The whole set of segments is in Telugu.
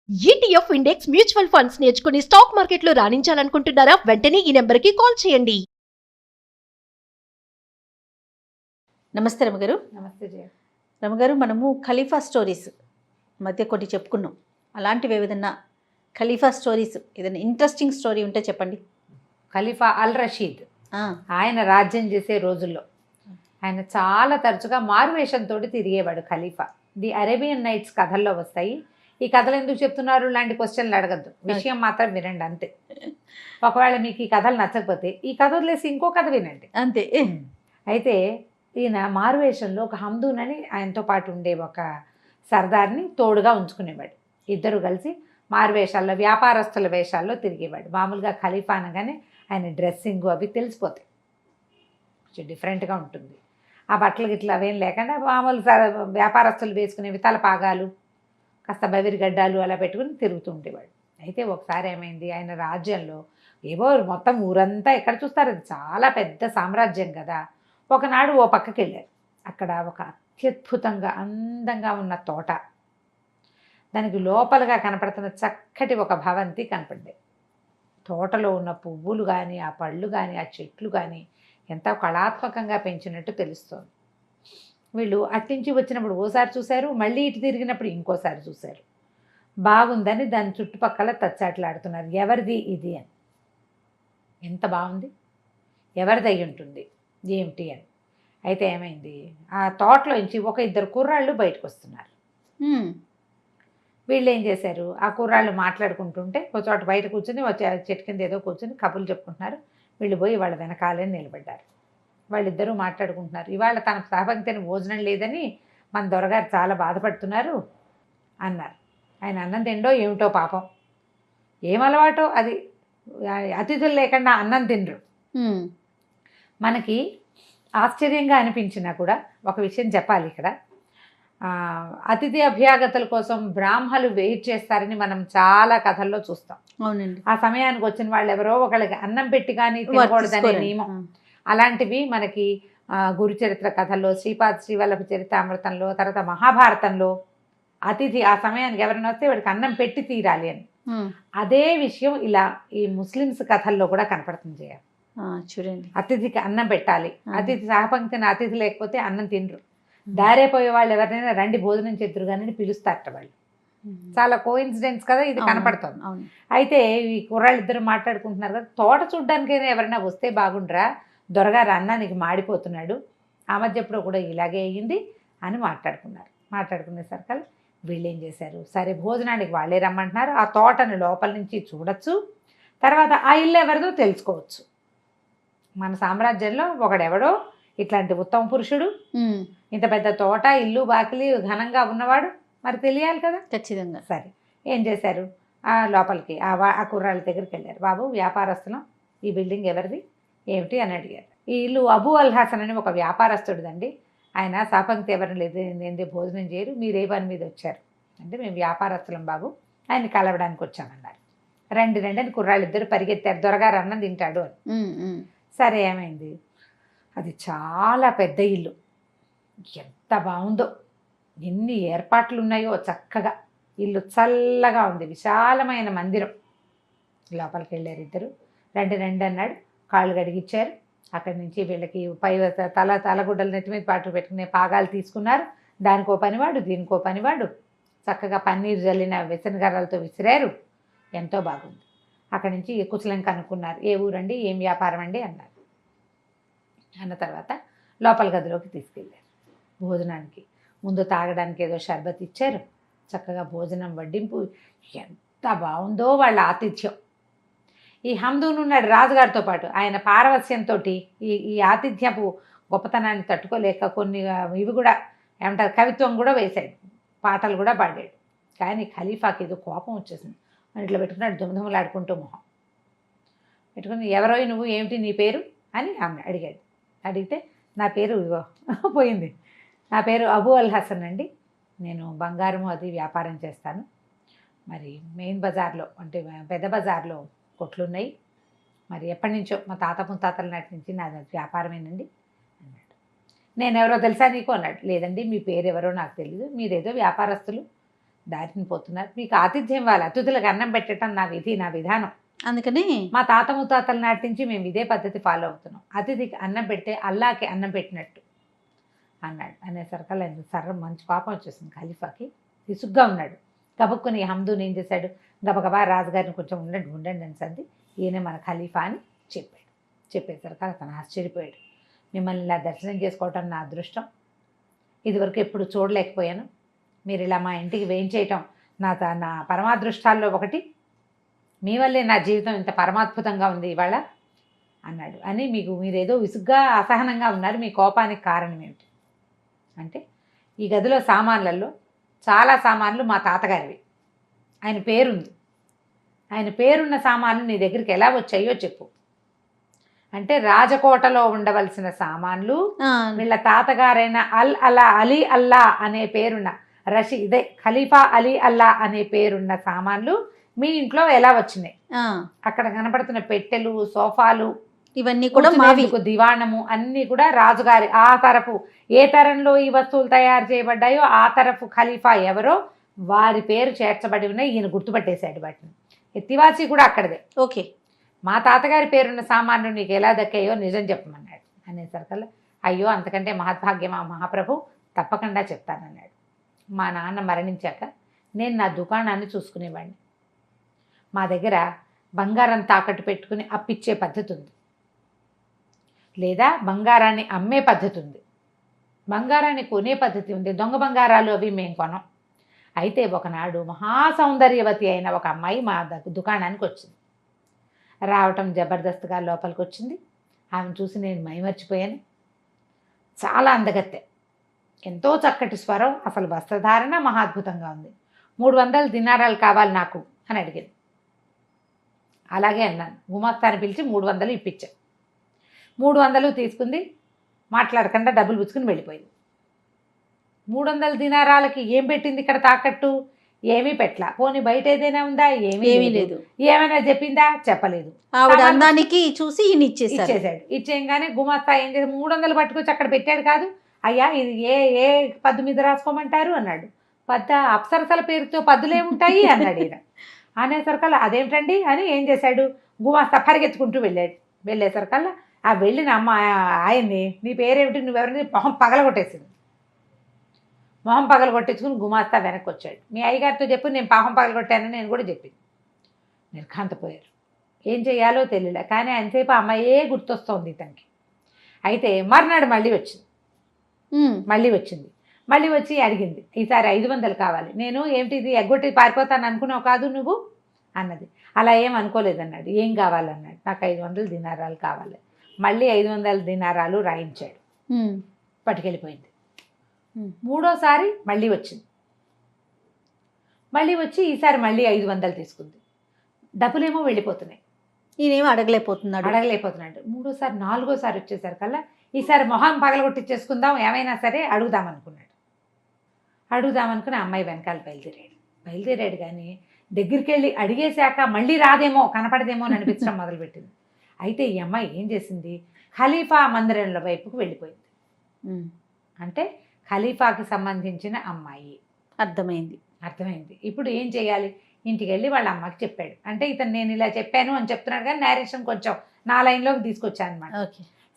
ఈటీఎఫ్ ఇండెక్స్ మ్యూచువల్ ఫండ్స్ నేర్చుకుని స్టాక్ మార్కెట్లో రాణించాలనుకుంటున్నారా? వెంటనే ఈ నెంబర్కి కాల్ చేయండి. నమస్తే రమగారు. నమస్తే జయ. రమగారు, మనము ఖలీఫా స్టోరీస్ మధ్య కొన్ని చెప్పుకున్నాం. అలాంటివి ఏదైనా ఖలీఫా స్టోరీస్ ఏదైనా ఇంట్రెస్టింగ్ స్టోరీ ఉంటే చెప్పండి. ఖలీఫా అల్ రషీద్ ఆయన రాజ్యం చేసే రోజుల్లో ఆయన చాలా తరచుగా మారువేషంతో తిరిగేవాడు ఖలీఫా. ది అరేబియన్ నైట్స్ కథల్లో వస్తాయి. ఈ కథలు ఎందుకు చెప్తున్నారు లాంటి క్వశ్చన్లు అడగద్దు, విషయం మాత్రం వినండి అంతే. ఒకవేళ మీకు ఈ కథలు నచ్చకపోతే ఈ కథ వదిలేసి ఇంకో కథ వినండి అంతే. అయితే ఈయన మారువేషంలో ఒక హమ్దూన్ అని ఆయనతో పాటు ఉండే ఒక సర్దార్ని తోడుగా ఉంచుకునేవాడు. ఇద్దరు కలిసి మారువేషాల్లో వ్యాపారస్తుల వేషాల్లో తిరిగేవాడు. మామూలుగా ఖలీఫా అనగానే ఆయన డ్రెస్సింగ్ అవి తెలిసిపోతాయి, కొంచెం డిఫరెంట్గా ఉంటుంది. ఆ బట్టలు గిట్ల అవేం లేకుండా మామూలు వ్యాపారస్తులు వేసుకునేవి తలపాగాలు, కాస్త బవిరిగడ్డాలు అలా పెట్టుకుని తిరుగుతూ ఉండేవాడు. అయితే ఒకసారి ఏమైంది, ఆయన రాజ్యంలో ఏవో మొత్తం ఊరంతా ఎక్కడ చూస్తారు, అది చాలా పెద్ద సామ్రాజ్యం కదా. ఒకనాడు ఓ పక్కకి వెళ్ళారు. అక్కడ ఒక అత్యద్భుతంగా అందంగా ఉన్న తోట, దానికి లోపలగా కనపడుతున్న చక్కటి ఒక భవంతి కనపడ్డాయి. తోటలో ఉన్న పువ్వులు కానీ, ఆ పళ్ళు కానీ, ఆ చెట్లు కానీ ఎంతో కళాత్మకంగా పెంచినట్టు తెలుస్తోంది. వీళ్ళు అట్నుంచి వచ్చినప్పుడు ఓసారి చూశారు, మళ్ళీ ఇటు తిరిగినప్పుడు ఇంకోసారి చూశారు. బాగుందని దాని చుట్టుపక్కల తచ్చాట్లాడుతున్నారు, ఎవరిది ఇది అని. ఎంత బాగుంది, ఎవరిది అయి ఉంటుంది ఏమిటి అని. అయితే ఏమైంది, ఆ తోటలోంచి ఒక ఇద్దరు కుర్రాళ్ళు బయటకు వస్తున్నారు. వీళ్ళు ఏం చేశారు, ఆ కుర్రాళ్ళు మాట్లాడుకుంటుంటే ఒక చోట బయట కూర్చొని చెట్టు కింద ఏదో కూర్చొని కబుర్లు చెప్పుకుంటున్నారు. వీళ్ళు పోయి వాళ్ళ వెనకాలే నిలబడ్డారు. వాళ్ళిద్దరూ మాట్లాడుకుంటున్నారు. ఇవాళ తన సహపంక్తిని భోజనం లేదని మన దొరగారు చాలా బాధపడుతున్నారు అన్నారు. ఆయన అన్నం తిండో ఏమిటో పాపం, ఏం అలవాటో అది, అతిథులు లేకుండా అన్నం తినరు. మనకి ఆశ్చర్యంగా అనిపించినా కూడా ఒక విషయం చెప్పాలి ఇక్కడ. అతిథి అభ్యాగతుల కోసం బ్రాహ్మలు వెయిట్ చేస్తారని మనం చాలా కథల్లో చూస్తాం. అవునండి. ఆ సమయానికి వచ్చిన వాళ్ళు ఎవరో ఒకళ్ళకి అన్నం పెట్టి కానీ తినకూడదనే నియమం. అలాంటివి మనకి గురుచరిత్ర కథల్లో, శ్రీపాద శ్రీవల్లభ చరితామృతంలో, తర్వాత మహాభారతంలో అతిథి ఆ సమయానికి ఎవరైనా వస్తే వాడికి అన్నం పెట్టి తీరాలి అని. అదే విషయం ఇలా ఈ ముస్లిమ్స్ కథల్లో కూడా కనపడుతుంది చేయాలి. చూడండి, అతిథికి అన్నం పెట్టాలి. అతిథి సహపంక్తిని అతిథి లేకపోతే అన్నం తినరు. దారేపోయే వాళ్ళు ఎవరినైనా రండి భోజనం చేతురు కానీ పిలుస్తారట వాళ్ళు. చాలా కోఇన్సిడెన్స్ కదా ఇది కనపడుతుంది. అయితే ఈ కుర్రాళ్ళు ఇద్దరు మాట్లాడుకుంటున్నారు కదా, తోట చూడ్డానికైనా ఎవరైనా వస్తే బాగుండ్రా, దొరగారు అన్నానికి మాడిపోతున్నాడు, ఆ మధ్య ఎప్పుడో కూడా ఇలాగే అయ్యింది అని మాట్లాడుకున్నారు. మాట్లాడుకునేసరికి వీళ్ళు ఏం చేశారు, సరే భోజనానికి వాళ్ళే రమ్మంటున్నారు, ఆ తోటను లోపల నుంచి చూడొచ్చు, తర్వాత ఆ ఇల్లు ఎవరిదో తెలుసుకోవచ్చు. మన సామ్రాజ్యంలో ఒకడెవడో ఇట్లాంటి ఉత్తమ పురుషుడు, ఇంత పెద్ద తోట, ఇల్లు బాకిలి ఘనంగా ఉన్నవాడు, మరి తెలియాలి కదా ఖచ్చితంగా. సరే ఏం చేశారు, ఆ లోపలికి ఆ కుర్రాళ్ళ దగ్గరికి వెళ్ళారు. బాబు వ్యాపారస్తులం, ఈ బిల్డింగ్ ఎవరిది ఏమిటి అని అడిగారు. ఈ ఇల్లు అబూ అల్ హసన్ అని ఒక వ్యాపారస్తుడిదండి, ఆయన సహపంక్తి ఎవరిని లేదు ఏంది భోజనం చేయరు, మీరు ఏ పని మీద వచ్చారు అంటే మేము వ్యాపారస్తులం బాబు, ఆయన కలవడానికి వచ్చామన్నారు. రండి రండి అని కుర్రాళ్ళు ఇద్దరు పరిగెత్తారు, దొరగారు అన్నం తింటాడు అని. సరే ఏమైంది, అది చాలా పెద్ద ఇల్లు, ఎంత బాగుందో, ఎన్ని ఏర్పాట్లు ఉన్నాయో చక్కగా, ఇల్లు చల్లగా ఉంది, విశాలమైన మందిరం. లోపలికి వెళ్ళారు ఇద్దరు. రండి రండి అన్నాడు, కాళ్ళు గడిగిచ్చారు. అక్కడి నుంచి వీళ్ళకి పై తలగుడ్డలు నెత్తి మీద పాటు పెట్టుకునే పాగాలు తీసుకున్నారు. దానికో పనివాడు దీనికో పనివాడు, చక్కగా పన్నీరు జల్లిన విసనగర్రలతో విసిరారు. ఎంతో బాగుంది. అక్కడి నుంచి కుశలం కనుక్కున్నారు, ఏ ఊరండి ఏం వ్యాపారం అండి అన్నారు. అన్న తర్వాత లోపల గదిలోకి తీసుకెళ్ళారు. భోజనానికి ముందు తాగడానికి ఏదో షర్బత్ ఇచ్చారు. చక్కగా భోజనం వడ్డింపు ఎంత బాగుందో వాళ్ళ ఆతిథ్యం. ఈ హమ్దూన్ ఉన్నాడు రాజుగారితో పాటు, ఆయన పారవస్యంతో ఈ ఆతిథ్యపు గొప్పతనాన్ని తట్టుకోలేక కొన్ని ఇవి కూడా ఏమంటారు కవిత్వం కూడా వేశాడు, పాటలు కూడా పాడాడు. కానీ ఖలీఫాకి ఏదో కోపం వచ్చేసింది. అని ఇట్లా పెట్టుకున్నాడు దుమదుమలాడుకుంటూ మొహం పెట్టుకుని, ఎవరో నువ్వు ఏమిటి నీ పేరు అని ఆమె అడిగాడు. అడిగితే నా పేరు ఇగో పోయింది, నా పేరు అబూ అల్ హసన్ అండి, నేను బంగారము అది వ్యాపారం చేస్తాను, మరి మెయిన్ బజార్లో అంటే పెద్ద బజార్లో కొట్లున్నాయి, మరి ఎప్పటి నుంచో మా తాత ముత్తాతల నాటి నుంచి నా వ్యాపారమేనండి అన్నాడు. నేను ఎవరో తెలుసా నీకు అన్నాడు. లేదండి మీ పేరు ఎవరో నాకు తెలియదు, మీరేదో వ్యాపారస్తులు, దారిని పోతున్నారు, మీకు ఆతిథ్యం ఇవ్వాలి, అతిథులకు అన్నం పెట్టడం నా విధి, నా విధానం. అందుకని మా తాత ముత్తాతల నాటి నుంచి మేము ఇదే పద్ధతి ఫాలో అవుతున్నాం. అతిథికి అన్నం పెడితే అల్లాకి అన్నం పెట్టినట్టు అన్నాడు. అనేసరికల్లా సర్రం మంచి కోపం వచ్చేసింది ఖలీఫాకి. విసుగ్గా ఉన్నాడు. గబుక్కుని హమ్దూని ఏం చేశాడు, గబగబా రాజుగారిని కొంచెం ఉండండి అని సంది, ఈయన మన ఖలీఫా అని చెప్పాడు. చెప్పేసరికి అతను ఆశ్చర్యపోయాడు. మిమ్మల్ని ఇలా దర్శనం చేసుకోవటం నా అదృష్టం, ఇదివరకు ఎప్పుడు చూడలేకపోయాను, మీరు ఇలా మా ఇంటికి వేయించేయటం నా పరమాదృష్టాల్లో ఒకటి, మీ వల్లే నా జీవితం ఇంత పరమాద్భుతంగా ఉంది ఇవాళ అన్నాడు. అని మీరేదో విసుగ్గా అసహనంగా ఉన్నారు, మీ కోపానికి కారణం ఏమిటి అంటే, ఈ గదిలో సామాన్లలో చాలా సామాన్లు మా తాతగారివి, ఆయన పేరుంది, ఆయన పేరున్న సామాన్లు నీ దగ్గరికి ఎలా వచ్చాయో చెప్పు అంటే, రాజకోటలో ఉండవలసిన సామాన్లు వీళ్ళ తాతగారైన అలీ అల్లా అనే పేరున్న ఇదే ఖలీఫా అలీ అల్లా అనే పేరున్న సామాన్లు మీ ఇంట్లో ఎలా వచ్చినాయి, అక్కడ కనపడుతున్న పెట్టెలు, సోఫాలు, ఇవన్నీ కూడా మావి, దివాణము అన్నీ కూడా రాజుగారి. ఆ తరపు ఏ తరంలో ఈ వస్తువులు తయారు చేయబడ్డాయో ఆ తరపు ఖలీఫా ఎవరో వారి పేరు చేర్చబడి ఉన్నాయి. ఈయన గుర్తుపట్టేశాడు వాటిని. ఎత్తివాసి కూడా అక్కడదే. ఓకే, మా తాతగారి పేరున్న సామాన్లు నీకు ఎలా దక్కాయో నిజం చెప్పమన్నాడు. అనేసరికల్లా అయ్యో అంతకంటే మహద్భాగ్యమా మహాప్రభు, తప్పకుండా చెప్తానన్నాడు. మా నాన్న మరణించాక నేను నా దుకాణాన్ని చూసుకునేవాడిని. మా దగ్గర బంగారం తాకట్టు పెట్టుకుని అప్పిచ్చే పద్ధతి ఉంది, లేదా బంగారాన్ని అమ్మే పద్ధతి ఉంది, బంగారాన్ని కొనే పద్ధతి ఉంది. దొంగ బంగారాలు అవి మేము కొనం. అయితే ఒకనాడు మహాసౌందర్యవతి అయిన ఒక అమ్మాయి మా దుకాణానికి వచ్చింది. రావటం జబర్దస్త్గా లోపలికి వచ్చింది. ఆమెను చూసి నేను మైమర్చిపోయాను. చాలా అందగత్తె, ఎంతో చక్కటి స్వరం, అసలు వస్త్రధారణ మహాద్భుతంగా ఉంది. 300 దినారాలు కావాలి నాకు అని అడిగింది. అలాగే అన్నాను. గుమాస్తాని పిలిచి 300 ఇప్పించాను. 300 తీసుకుంది, మాట్లాడకుండా డబ్బులు పుచ్చుకుని వెళ్ళిపోయింది. 300 దినారాలకి ఏం పెట్టింది ఇక్కడ తాకట్టు? ఏమీ పెట్టలా. పోనీ బయట ఏదైనా ఉందా? ఏమీ లేదు. ఏమైనా చెప్పిందా? చెప్పలేదు. ఆవిడ అందానికి చూసి ఇచ్చేసాడు. ఇచ్చేయంగానే గుమాస్తా ఏం చేసి 300 పట్టుకొచ్చి అక్కడ పెట్టాడు. కాదు అయ్యా, ఇది ఏ పద్దు మీద రాసుకోమంటారు అన్నాడు. అప్సరసల పేరుతో పద్దులే ఉంటాయి అన్నాడు ఈయన. అనేసరికల్లా అదేమిటండి అని ఏం చేశాడు, గుమాస్తా పరిగెత్తుకుంటూ వెళ్ళేసరికల్లా ఆ వెళ్ళిన అమ్మ ఆయన్ని, నీ పేరేమిటి, నువ్వెవరిని, మొహం పగలగొట్టేసింది. మొహం పగలగొట్టేసుకుని గుమాస్తా వెనక్కి వచ్చాడు. మీ అయ్యగారితో చెప్పి నేను మొహం పగలగొట్టానని నేను కూడా చెప్పింది. నిర్ఘాంతపోయారు. ఏం చేయాలో తెలియలే. కానీ ఆయనసేపు అమ్మాయే గుర్తొస్తోంది ఇతనికి. అయితే మర్నాడు మళ్ళీ వచ్చింది. మళ్ళీ వచ్చి అడిగింది, ఈసారి 500 కావాలి. నేను ఏమిటిది ఎగ్గొట్టి పారిపోతాను అనుకున్నావు కాదు నువ్వు అన్నది. అలా ఏం అనుకోలేదన్నాడు. ఏం కావాలన్నాడు. నాకు 500 దినారాలు కావాలి. మళ్ళీ 500 దినారాలు రాయించాడు. పట్టుకెళ్ళిపోయింది. మూడోసారి మళ్ళీ వచ్చింది. మళ్ళీ వచ్చి ఈసారి మళ్ళీ 500 తీసుకుంది. డబ్బులేమో వెళ్ళిపోతున్నాయి. ఈయనేమో అడగలేకపోతున్నాడు. మూడోసారి, నాలుగోసారి వచ్చేసరికల్లా ఈసారి మొహం పగలగొట్టిచ్చేసుకుందాం, ఏమైనా సరే అడుగుదామనుకుని అమ్మాయి వెనకాల బయలుదేరాడు. కానీ దగ్గరికి వెళ్ళి అడిగేశాక మళ్ళీ రాదేమో, కనపడదేమో అని అనిపించడం మొదలుపెట్టింది. అయితే ఈ అమ్మాయి ఏం చేసింది, ఖలీఫా మందిరంలో వైపుకు వెళ్ళిపోయింది. అంటే ఖలీఫాకి సంబంధించిన అమ్మాయి. అర్థమైంది. ఇప్పుడు ఏం చేయాలి, ఇంటికి వెళ్ళి వాళ్ళ అమ్మకి చెప్పాడు. అంటే ఇతను నేను ఇలా చెప్పాను అని చెప్తున్నాడు, కానీ నేరేషన్ కొంచెం నా లైన్లోకి తీసుకొచ్చాను అనమాట.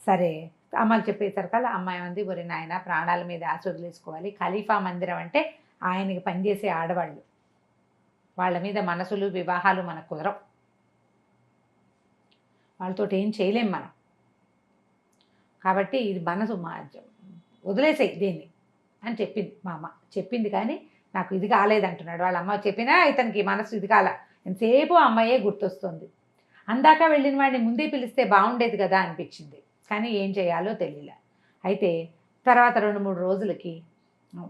సరే అమ్మకి చెప్పేసరికల్లా అమ్మాయి ఉంది, ఒరి నాయన ప్రాణాల మీద ఆశ వదిలేసుకోవాలి. ఖలీఫా మందిరం అంటే ఆయనకి పనిచేసే ఆడవాళ్ళు, వాళ్ళ మీద మనసులు వివాహాలు మనకు కుదరవు, వాళ్ళతో ఏం చేయలేం మనం. కాబట్టి ఇది మనసు వదిలేసేయి దీన్ని అని చెప్పింది మా అమ్మ. చెప్పింది కానీ నాకు ఇది కాలేదంటున్నాడు. వాళ్ళ అమ్మ చెప్పినా ఇతనికి మనసు ఇది కాల. ఎంతసేపు అమ్మాయే గుర్తొస్తుంది. అందాక వెళ్ళిన వాడిని ముందే పిలిస్తే బాగుండేది కదా అనిపించింది. కానీ ఏం చేయాలో తెలియలే. అయితే తర్వాత 2-3 రోజులకి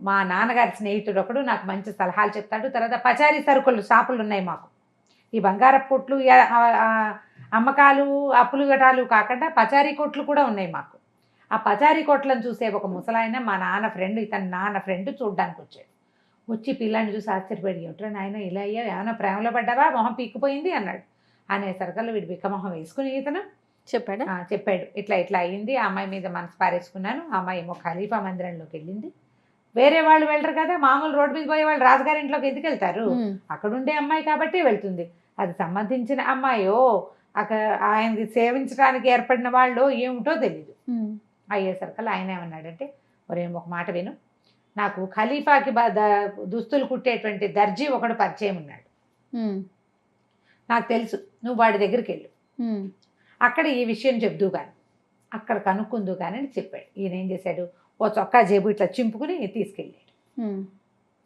మా నాన్నగారి స్నేహితుడు ఒకడు నాకు మంచి సలహాలు చెప్తాడు. తర్వాత పచారీ సరుకులు షాపులు ఉన్నాయి మాకు. ఈ బంగారపు కొట్లు, అమ్మకాలు, అప్పులు గటాలు కాకుండా పచారీ కొట్లు కూడా ఉన్నాయి మాకు. ఆ పచారీ కొట్లను చూసే ఒక ముసలాయన మా నాన్న ఫ్రెండ్, ఇతని నాన్న ఫ్రెండ్ చూడ్డానికి వచ్చాడు. వచ్చి పిల్లాన్ని చూసి ఆశ్చర్యపడి, ఏమిట్రా నాయన ఇలా అయ్యా, ఏమైనా ప్రేమలో పడ్డావా, మొహం పీక్కుపోయింది అన్నాడు. అనేసరికల్లా వీడు బిక్కమొహం వేసుకుని ఇతను చెప్పాడు ఇట్లా అయ్యింది, ఆ అమ్మాయి మీద మనసు పారేసుకున్నాను. ఆ అమ్మాయి ఏమో ఖలీఫా మందిరంలోకి వెళ్ళింది. వేరే వాళ్ళు వెళ్ళరు కదా, మామూలు రోడ్డు మీద పోయే వాళ్ళు రాజుగారి ఇంట్లోకి ఎందుకు వెళ్తారు? అక్కడ ఉండే అమ్మాయి కాబట్టి వెళ్తుంది. అది సంబంధించిన అమ్మాయో అక్కడ ఆయనకి సేవించడానికి ఏర్పడిన వాళ్ళు ఏమిటో తెలీదు. అయ్యేసరికి ఆయన ఏమన్నాడంటే, ఒరే ఒక మాట విను, నాకు ఖలీఫాకి దుస్తులు కుట్టేటువంటి దర్జీ ఒకడు పరిచయం ఉన్నాడు, నాకు తెలుసు, నువ్వు వాడి దగ్గరికి వెళ్ళు, అక్కడ ఈ విషయం చెప్దు కానీ, అక్కడ కనుక్కుందు కానీ అని చెప్పాడు. ఈయన ఏం చేశాడు, ఓ చొక్కా జేబు ఇట్లా చింపుకుని తీసుకెళ్ళాడు.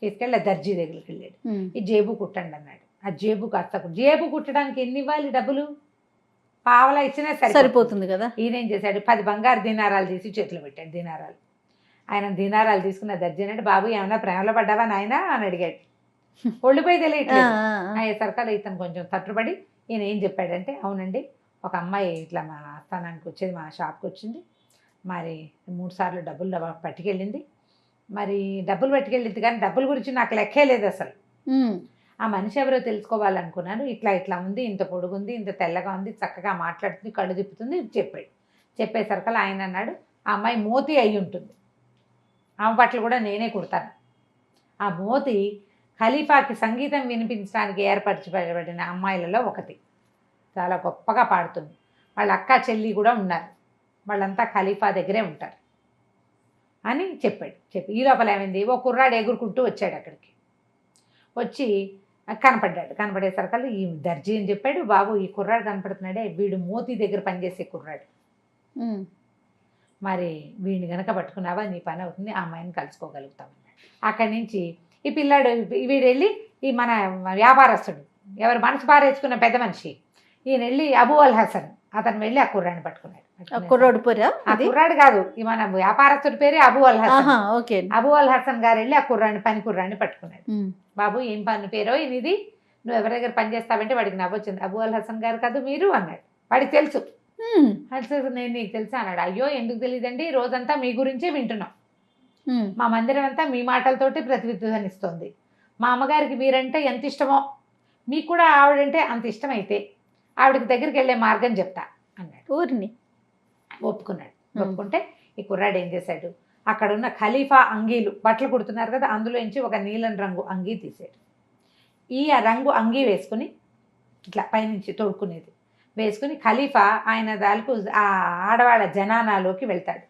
తీసుకెళ్ళి ఆ దర్జీ దగ్గరికి వెళ్ళాడు. ఈ జేబు కుట్టండి అన్నాడు. ఆ జేబు కాస్త జేబు కుట్టడానికి ఎన్ని ఇవ్వాలి డబ్బులు? పావలా ఇచ్చినా సరిపోతుంది కదా. ఈయన ఏం చేశాడు, 10 బంగారు దీనారాలు తీసి చేతిలో పెట్టాడు. దీనారాలు ఆయన దీనారాలు తీసుకున్న దర్జీ అంటే, బాబు ఏమన్నా ప్రేమలో పడ్డావా నాయనా అని అడిగాడు. ఒళ్ళిపోయి తెలియట్లేదు. అయ్యేసరికి ఇతను కొంచెం తట్టుబడి ఈయన ఏం చెప్పాడంటే, అవునండి ఒక అమ్మాయి ఇట్లా మా ఆస్థానానికి వచ్చేది, మా షాప్కి వచ్చింది, మరి 3 సార్లు డబ్బులు పట్టుకెళ్ళింది, మరి డబ్బులు పట్టుకెళ్ళింది కానీ డబ్బుల గురించి నాకు లెక్కే లేదు అసలు. ఆ మనిషి ఎవరో తెలుసుకోవాలనుకున్నాను, ఇట్లా ఇట్లా ఉంది, ఇంత పొడుగుంది, ఇంత తెల్లగా ఉంది, చక్కగా మాట్లాడుతుంది, కళ్ళు తిప్పుతుంది చెప్పాడు. చెప్పేసరికి ఆయన అన్నాడు, ఆ అమ్మాయి మోతి అయి ఉంటుంది, ఆమె బట్టలు కూడా నేనే కుడతాను. ఆ మోతి ఖలీఫాకి సంగీతం వినిపించడానికి ఏర్పరచబడిన అమ్మాయిలలో ఒకటి, చాలా గొప్పగా పాడుతుంది, వాళ్ళ అక్క చెల్లి కూడా ఉన్నారు, వాళ్ళంతా ఖలీఫా దగ్గరే ఉంటారు అని చెప్పాడు. ఈ లోపల ఏమైంది, ఓ కుర్రాడు ఎగురుకుంటూ వచ్చాడు. అక్కడికి వచ్చి కనపడ్డాడు. కనపడేసరికి ఈ దర్జీ అని చెప్పాడు, బాబు ఈ కుర్రాడు కనపడుతున్నాడే, వీడు మోతీ దగ్గర పనిచేసే కుర్రాడు, మరి వీడిని గనక పట్టుకున్నావా నీ పని అవుతుంది, ఆ అమ్మాయిని కలుసుకోగలుగుతామన్నాడు. అక్కడి నుంచి ఈ పిల్లాడు వీడు వెళ్ళి ఈ మన వ్యాపారస్తుడు ఎవరు మనసు పారేసుకున్న పెద్ద మనిషి ఈయన వెళ్ళి అబూ అల్ హసన్, అతను వెళ్ళి ఆ కుర్రాడిని పట్టుకున్నాడు. కుర్రాడు పేరా? ఆ కుర్రాడు కాదు, ఈ మన వ్యాపారస్తుడి పేరే అబూ అల్ హసన్. ఓకే. అబూ అల్ హసన్ గారు వెళ్ళి ఆ కుర్రాడిని పని కుర్రాడిని పట్టుకున్నాడు. బాబు ఏం పని పేరో ఇది, నువ్వు ఎవరి దగ్గర పని చేస్తావంటే వాడికి నవ్వొచ్చింది. అబూ అల్ హసన్ గారు కాదు మీరు అన్నాడు. వాడికి తెలుసు. నేను నీకు తెలుసా అన్నాడు. అయ్యో ఎందుకు తెలియదండి, రోజంతా మీ గురించే వింటున్నాం, మా మందిరం అంతా మీ మాటలతోటి ప్రతిధ్వనిస్తోంది, మా అమ్మగారికి మీరంటే ఎంత ఇష్టమో, మీకు కూడా ఆవిడంటే అంత ఇష్టమైతే ఆవిడకి దగ్గరికి వెళ్ళే మార్గం చెప్తా అన్నాడు. ఊరిని ఒప్పుకున్నాడు. ఒప్పుకుంటే ఈ కుర్రాడు ఏం చేశాడు, అక్కడ ఉన్న ఖలీఫా అంగీలు బట్టలు కుడుతున్నారు కదా, అందులోంచి ఒక నీలం రంగు అంగీ తీసాడు. ఈ రంగు అంగీ వేసుకుని ఇట్లా పైనుంచి తోడుకునేది వేసుకుని ఖలీఫా ఆయన దాలకు ఆ ఆడవాళ్ళ జనానాలోకి వెళ్తాడు.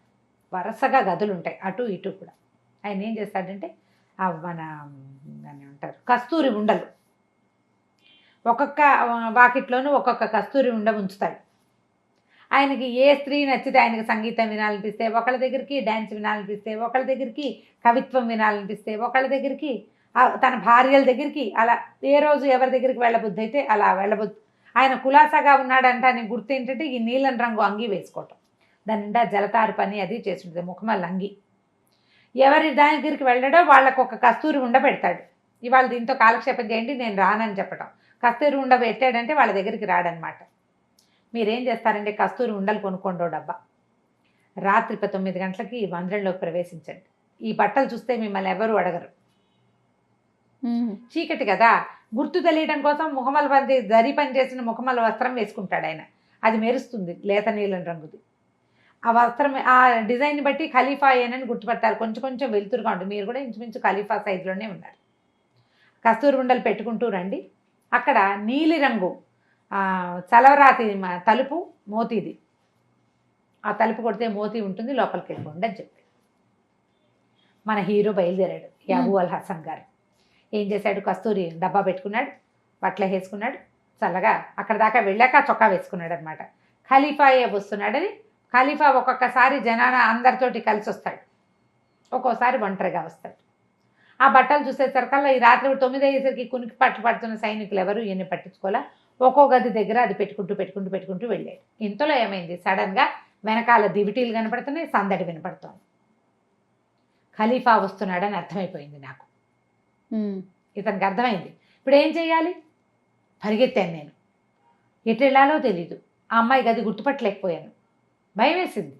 వరుసగా గదులు ఉంటాయి అటు ఇటు కూడా. ఆయన ఏం చేస్తాడంటే ఆ మన దాన్ని అంటారు కస్తూరి ఉండలు, ఒక్కొక్క వాకిట్లోనూ ఒక్కొక్క కస్తూరి ఉండ ఉంచుతాడు. ఆయనకి ఏ స్త్రీ నచ్చితే ఆయనకి సంగీతం వినాలనిపిస్తే ఒకళ్ళ దగ్గరికి, డ్యాన్స్ వినాలనిపిస్తే ఒకళ్ళ దగ్గరికి, కవిత్వం వినాలనిపిస్తే ఒకళ్ళ దగ్గరికి, తన భార్యల దగ్గరికి, అలా ఏ రోజు ఎవరి దగ్గరికి వెళ్ళబుద్ధి అయితే అలా వెళ్ళబుద్ధి. ఆయన కులాసాగా ఉన్నాడంట అని గుర్తు ఏంటంటే ఈ నీలం రంగు అంగి వేసుకోవటం, దాని నిండా జలతారు పని అది చేస్తుంటుంది, ముఖమల్ల అంగి. ఎవరి దాని దగ్గరికి వెళ్ళడో వాళ్ళకు ఒక కస్తూరి ఉండ పెడతాడు. ఇవాళ దీంతో కాలక్షేపం చేయండి నేను రానని చెప్పటం. కస్తూరి ఉండ పెట్టాడంటే వాళ్ళ దగ్గరికి రాడనమాట. మీరేం చేస్తారంటే కస్తూరి ఉండలు కొనుక్కోండో డబ్బా, రాత్రి 9 గంటలకి మందిరంలోకి ప్రవేశించండి. ఈ బట్టలు చూస్తే మిమ్మల్ని ఎవరు అడగరు, చీకటి కదా, గుర్తు తెలియడం కోసం ముఖమల జరి పని చేసిన ముఖమల వస్త్రం వేసుకుంటాడు ఆయన, అది మెరుస్తుంది లేత నీలం రంగుది. ఆ వస్త్రం ఆ డిజైన్ బట్టి ఖలీఫా ఏనని గుర్తుపడతారు. కొంచెం కొంచెం వెలుతురుగా ఉంటుంది, మీరు కూడా ఇంచుమించు ఖలీఫా సైజులోనే ఉన్నారు. కస్తూరి ఉండలు పెట్టుకుంటూ రండి. అక్కడ నీలిరంగు చలవరాతి తలుపు మోతీది, ఆ తలుపు కొడితే మోతీ ఉంటుంది, లోపలికి వెళ్ళిపోండి అని చెప్పి మన హీరో బయలుదేరాడు. అబూ అల్ హసన్ గారు ఏం చేశాడు, కస్తూరి డబ్బా పెట్టుకున్నాడు, బట్టలు వేసుకున్నాడు, చల్లగా అక్కడ దాకా వెళ్ళాక చొక్కా వేసుకున్నాడు అనమాట. ఖలీఫాయే వస్తున్నాడని. ఖలీఫా ఒక్కొక్కసారి జనాన అందరితోటి కలిసి వస్తాడు, ఒక్కోసారి ఒంటరిగా వస్తాడు. ఆ బట్టలు చూసేసరికల్లా ఈ రాత్రి 9 అయ్యేసరికి కునికి పట్టుపడుతున్న సైనికులు ఎవరు ఈయన్ని పట్టించుకోవాలా. ఒక్కో గది దగ్గర అది పెట్టుకుంటూ వెళ్ళాడు. ఇంతలో ఏమైంది, సడన్గా వెనకాల దివిటీలు కనపడుతున్నాయి, సందడి వినపడుతోంది. ఖలీఫా వస్తున్నాడని అర్థమైపోయింది నాకు. ఇతనికి అర్థమైంది. ఇప్పుడు ఏం చేయాలి, పరిగెత్తాను నేను, ఎటు వెళ్ళాలో తెలీదు. ఆ అమ్మాయి గది గుర్తుపట్టలేకపోయాను, భయం వేసింది.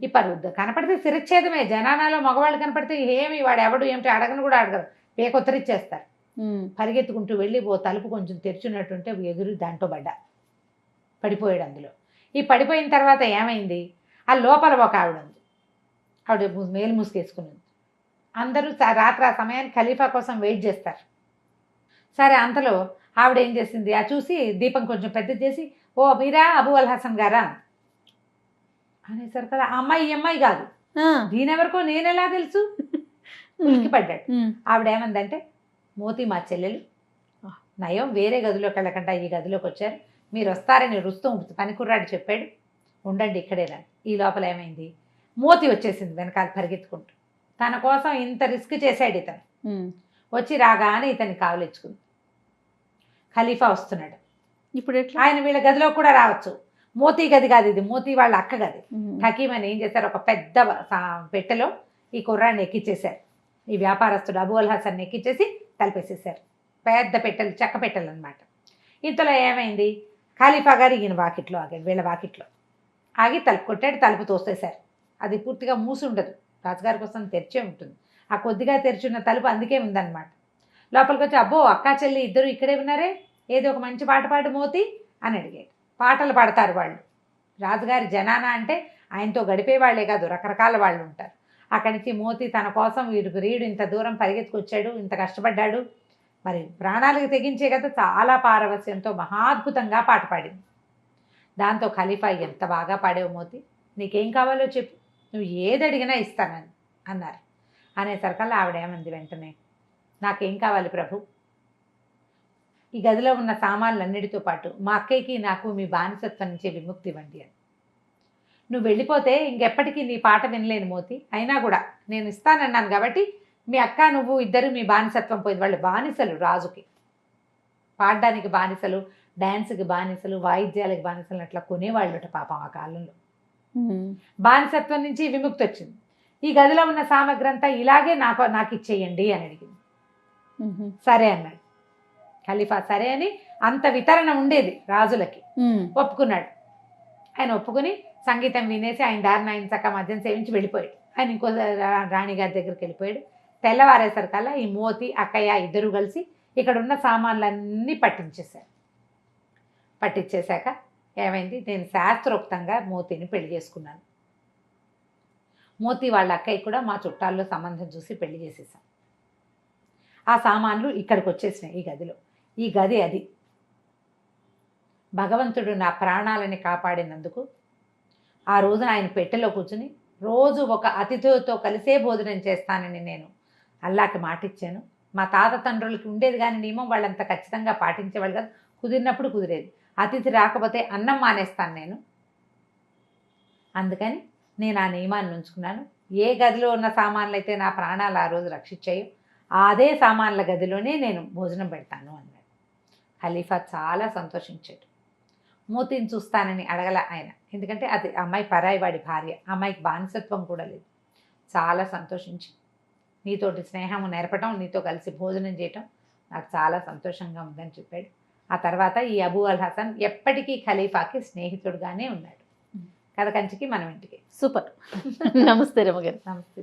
ఈ పరుద్దు కనపడితే శిరచ్ఛేదమే, జనానాలో మగవాళ్ళు కనపడితే ఏమి వాడు ఎవడు ఏమిటి అడగను కూడా అడగరు, పేకొత్తరిచ్చేస్తారు. పరిగెత్తుకుంటూ వెళ్ళి ఓ తలుపు కొంచెం తెరుచున్నట్టుంటే ఎదురు దాంట్లో పడిపోయాడు అందులో. ఈ పడిపోయిన తర్వాత ఏమైంది, ఆ లోపల ఒక ఆవిడ ఉంది, ఆవిడ మేలు మూసుకేసుకుని ఉంది. అందరూ రాత్రి ఆ సమయానికి ఖలీఫా కోసం వెయిట్ చేస్తారు. సరే అంతలో ఆవిడ ఏం చేసింది, ఆ చూసి దీపం కొంచెం పెద్ద చేసి, ఓ మీరా అబూ అల్ హసన్ గారా అనేసరికి ఆ అమ్మాయి ఈ అమ్మాయి కాదు, దీనెవరికో నేనెలా తెలుసు, ఉలికి పడ్డాడు. ఆవిడ ఏమందంటే, మోతి మా చెల్లెలు, నయం వేరే గదిలోకి వెళ్ళకుండా ఈ గదిలోకి వచ్చారు, మీరు వస్తారని రుస్తుం పనికుర్రాడు చెప్పాడు, ఉండండి ఇక్కడేనా. ఈ లోపల ఏమైంది, మోతి వచ్చేసింది వెనకాల పరిగెత్తుకుంటూ. తన కోసం ఇంత రిస్క్ చేశాడు ఇతను. వచ్చి రాగానే ఇతన్ని కావలించుకుంది. ఖలీఫా వస్తున్నాడు. ఇప్పుడు ఎట్లా? ఆయన వీళ్ళ గదిలో కూడా రావచ్చు. మోతీ గది కాదు ఇది, మోతీ వాళ్ళ అక్క గది. హకీమ్ అని ఏం చేశారు, ఒక పెద్ద పెట్టెలో ఈ కుర్రాన్ని ఎక్కిచ్చేశారు. ఈ వ్యాపారస్తుడు అబూ అల్ హసన్ ఎక్కిచ్చేసి తలిపేసేసారు. పెద్ద పెట్టెలు, చెక్క పెట్టెలు అనమాట. ఇంతలో ఏమైంది, ఖలీఫా గారు ఈయన వాకిట్లో ఆగాడు, వీళ్ళ వాకిట్లో ఆగి తలుపు కొట్టాడు. తలుపు తోసేశారు. అది పూర్తిగా మూసి ఉండదు, రాజుగారి కోసం తెరిచే ఉంటుంది. ఆ కొద్దిగా తెరిచున్న తలుపు అందుకే ఉందన్నమాట. లోపలికి వచ్చి, అబ్బో అక్కా చెల్లి ఇద్దరు ఇక్కడే ఉన్నారే, ఏదో ఒక మంచి పాట పాడు మోతి అని అడిగాడు. పాటలు పాడతారు వాళ్ళు. రాజుగారి జనానా అంటే ఆయనతో గడిపే వాళ్ళే కాదు, రకరకాల వాళ్ళు ఉంటారు. అక్కడి నుంచి మోతి తన కోసం వీడు ఇంత దూరం పరిగెత్తుకొచ్చాడు, ఇంత కష్టపడ్డాడు, మరి ప్రాణాలకు తెగించే కదా, చాలా పారవస్యంతో మహాద్భుతంగా పాట పాడింది. దాంతో ఖలీఫా, ఎంత బాగా పాడేవు మోతి, నీకేం కావాలో చెప్పు, నువ్వు ఏది అడిగినా ఇస్తానని అన్నారు. అనేసరికల్లా ఆవిడేమంది వెంటనే, నాకేం కావాలి ప్రభు, ఈ గదిలో ఉన్న సామాన్లన్నిటితో పాటు మా అక్కయ్యకి నాకు మీ బానిసత్వం నుంచి విముక్తి ఇవ్వండి అని. నువ్వు వెళ్ళిపోతే ఇంకెప్పటికీ నీ పాట వినలేను మోతి, అయినా కూడా నేను ఇస్తానన్నాను కాబట్టి మీ అక్క నువ్వు ఇద్దరు మీ బానిసత్వం పోయింది. వాళ్ళు బానిసలు, రాజుకి పాడడానికి బానిసలు, డ్యాన్స్కి బానిసలు, వాయిద్యాలకి బానిసలు అట్లా కొనేవాళ్ళట పాపం ఆ కాలంలో. బానిసత్వం నుంచి విముక్తి వచ్చింది. ఈ గదిలో ఉన్న సామగ్రి అంతా ఇలాగే నాకు ఇచ్చేయండి అని అడిగింది. సరే అన్నాడు ఖలీఫా. సరే అని అంత వితరణ ఉండేది రాజులకి. ఒప్పుకున్నాడు. ఆయన ఒప్పుకుని సంగీతం వినేసి ఆయన దారిని ఆయన చక్క మద్యం సేవించి వెళ్ళిపోయాడు. ఆయన ఇంకో రాణిగారి దగ్గరికి వెళ్ళిపోయాడు. తెల్లవారేసరికల్లా ఈ మోతి అక్కయ్య ఇద్దరు కలిసి ఇక్కడ ఉన్న సామాన్లన్నీ పట్టించేశారు. పట్టించేశాక ఏమైంది, నేను శాస్త్రోక్తంగా మోతిని పెళ్లి చేసుకున్నాను. మోతి వాళ్ళ అక్కయ్య కూడా మా చుట్టాల్లో సంబంధం చూసి పెళ్లి చేసేసాం. ఆ సామాన్లు ఇక్కడికి వచ్చేసినాయి ఈ గదిలో. ఈ గది అది. భగవంతుడు నా ప్రాణాలని కాపాడినందుకు ఆ రోజున ఆయన పెట్టెలో కూర్చుని రోజు ఒక అతిథితో కలిసే భోజనం చేస్తానని నేను అల్లాకి మాటిచ్చాను. మా తాత తండ్రులకి ఉండేది కానీ నియమం, వాళ్ళంత ఖచ్చితంగా పాటించేవాళ్ళు కాదు, కుదిరినప్పుడు కుదిరేది. అతిథి రాకపోతే అన్నం మానేస్తాను నేను. అందుకని నేను ఆ నియమాన్ని ఉంచుకున్నాను. ఏ గదిలో ఉన్న సామాన్లు అయితే నా ప్రాణాలు ఆ రోజు రక్షించాయో అదే సామాన్ల గదిలోనే నేను భోజనం పెడతాను అన్నాడు. ఖలీఫా చాలా సంతోషించాడు. మోతిని చూస్తానని అడగల ఆయన, ఎందుకంటే అది అమ్మాయి పరాయివాడి భార్య, అమ్మాయికి బానిసత్వం కూడా లేదు. చాలా సంతోషించి, నీతోటి స్నేహం నేర్పడం, నీతో కలిసి భోజనం చేయటం నాకు చాలా సంతోషంగా ఉందని చెప్పాడు. ఆ తర్వాత ఈ అబూ అల్ హసన్ ఎప్పటికీ ఖలీఫాకి స్నేహితుడుగానే ఉన్నాడు. కథ కంచికి మనం ఇంటికి. సూపర్. నమస్తే రమగారు. నమస్తే.